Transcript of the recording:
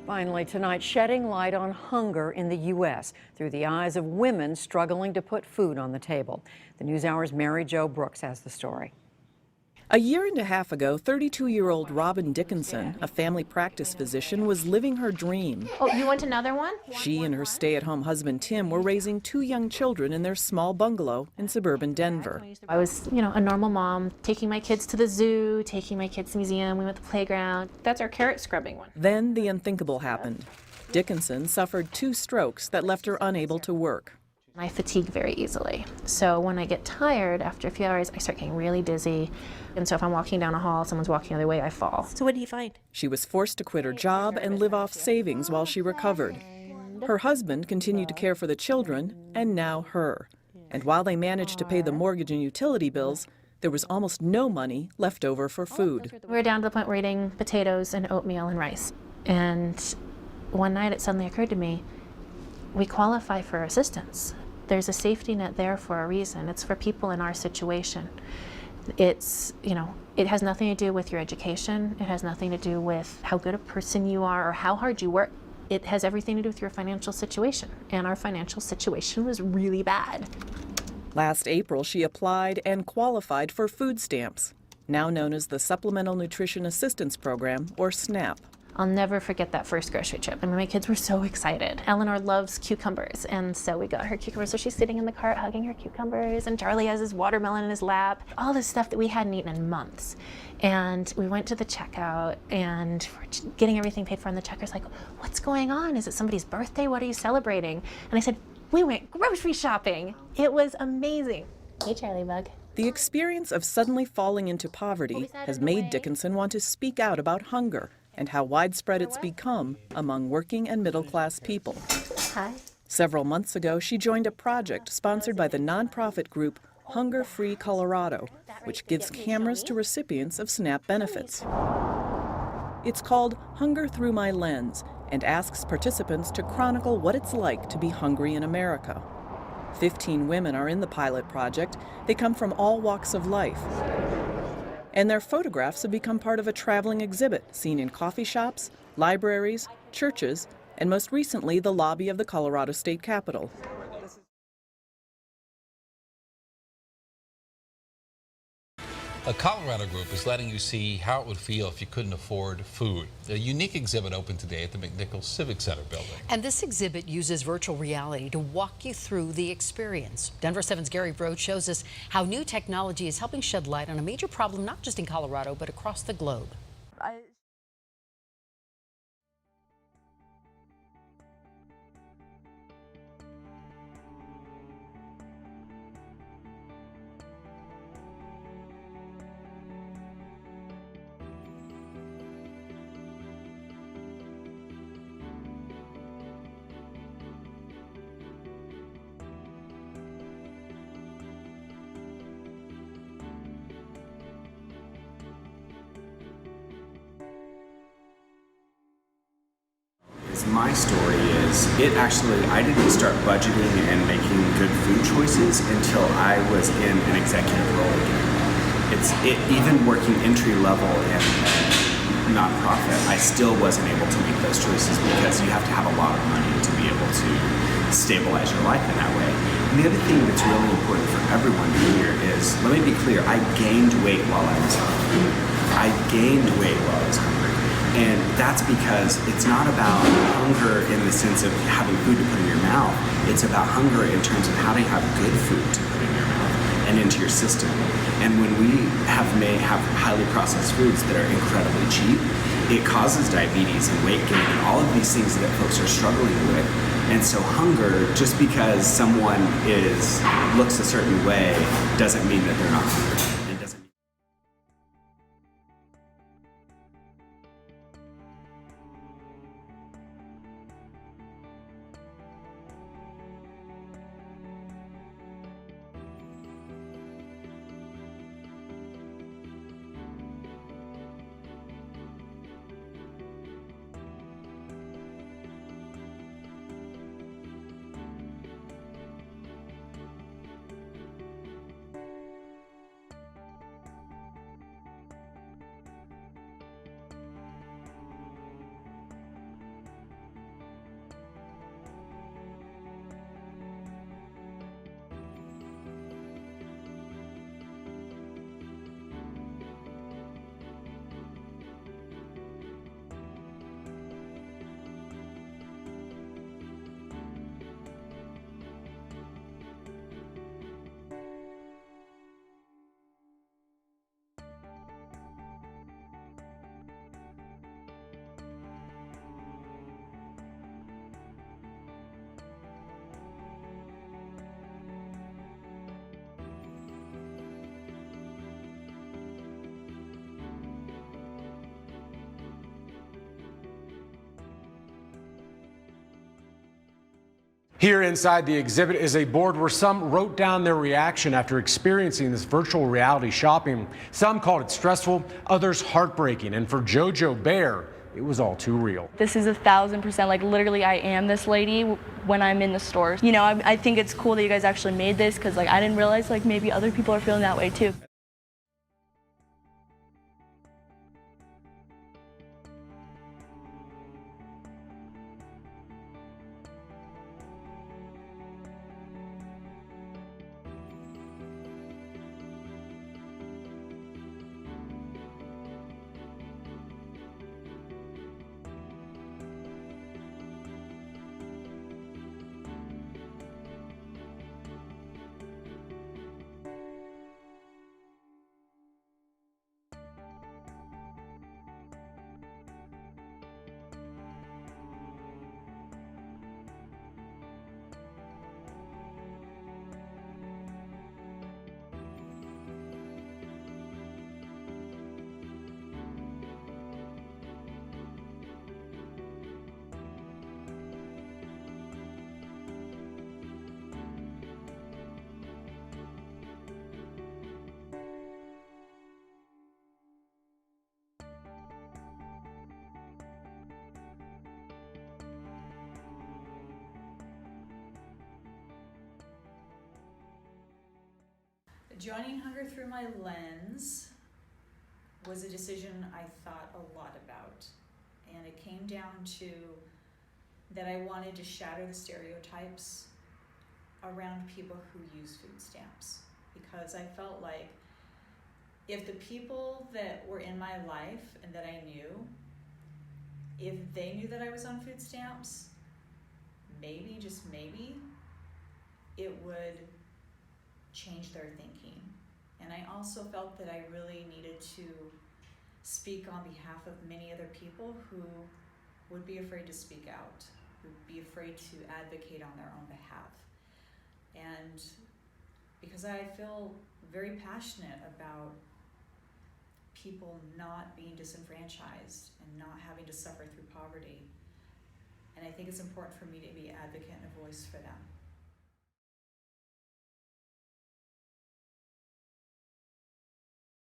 Finally tonight, shedding light on hunger in the U.S. through the eyes of women struggling to put food on the table. The NewsHour's Mary Jo Brooks has the story. A year and a half ago, 32-year-old Robin Dickinson, a family practice physician, was living her dream. Oh, you want another one? She and her stay-at-home husband, Tim, were raising 2 young children in their small bungalow in suburban Denver. I was, a normal mom, taking my kids to the zoo, taking my kids to the museum, we went to the playground. That's our carrot scrubbing one. Then the unthinkable happened. Dickinson suffered 2 strokes that left her unable to work. I fatigue very easily. So when I get tired, after a few hours, I start getting really dizzy. And so if I'm walking down a hall, someone's walking the other way, I fall. So what did he find? She was forced to quit her job and live off savings while she recovered. Her husband continued to care for the children, and now her. And while they managed to pay the mortgage and utility bills, there was almost no money left over for food. We were down to the point where we're eating potatoes and oatmeal and rice. And one night it suddenly occurred to me, we qualify for assistance. There's a safety net there for a reason. It's for people in our situation. It's, it has nothing to do with your education. It has nothing to do with how good a person you are or how hard you work. It has everything to do with your financial situation. And our financial situation was really bad. Last April, she applied and qualified for food stamps, now known as the Supplemental Nutrition Assistance Program, or SNAP. I'll never forget that first grocery trip. I mean, my kids were so excited. Eleanor loves cucumbers, and so we got her cucumbers. So she's sitting in the cart hugging her cucumbers, and Charlie has his watermelon in his lap. All this stuff that we hadn't eaten in months. And we went to the checkout, and we're getting everything paid for, and the checker's like, what's going on? Is it somebody's birthday? What are you celebrating? And I said, we went grocery shopping. It was amazing. Hey, Charlie Bug. The experience of suddenly falling into poverty has made Dickinson want to speak out about hunger and how widespread it's become among working and middle-class people. Hi. Several months ago, she joined a project sponsored by the nonprofit group Hunger Free Colorado, which gives cameras to recipients of SNAP benefits. It's called Hunger Through My Lens and asks participants to chronicle what it's like to be hungry in America. 15 women are in the pilot project. They come from all walks of life. And their photographs have become part of a traveling exhibit seen in coffee shops, libraries, churches, and most recently the lobby of the Colorado State Capitol. A Colorado group is letting you see how it would feel if you couldn't afford food. A unique exhibit opened today at the McNichols Civic Center building. And this exhibit uses virtual reality to walk you through the experience. Denver 7's Gary Brode shows us how new technology is helping shed light on a major problem not just in Colorado, but across the globe. My story is, I didn't start budgeting and making good food choices until I was in an executive role again. Even working entry level in a nonprofit, I still wasn't able to make those choices because you have to have a lot of money to be able to stabilize your life in that way. And the other thing that's really important for everyone here is, let me be clear, I gained weight while I was hungry. I gained weight while I was hungry. And that's because it's not about hunger in the sense of having food to put in your mouth. It's about hunger in terms of how to have good food to put in your mouth and into your system. And when we have highly processed foods that are incredibly cheap, it causes diabetes and weight gain and all of these things that folks are struggling with. And so hunger, just because someone looks a certain way, doesn't mean that they're not hungry. Here inside the exhibit is a board where some wrote down their reaction after experiencing this virtual reality shopping. Some called it stressful, others heartbreaking, and for JoJo Bear, it was all too real. This is 1,000%, like literally I am this lady when I'm in the stores. You know, I think it's cool that you guys actually made this, because like I didn't realize like maybe other people are feeling that way too. Joining Hunger Through My Lens was a decision I thought a lot about, and it came down to that I wanted to shatter the stereotypes around people who use food stamps, because I felt like if the people that were in my life and that I knew, if they knew that I was on food stamps, maybe, just maybe, it would change their thinking. And I also felt that I really needed to speak on behalf of many other people who would be afraid to speak out, would be afraid to advocate on their own behalf. And because I feel very passionate about people not being disenfranchised and not having to suffer through poverty. And I think it's important for me to be an advocate and a voice for them.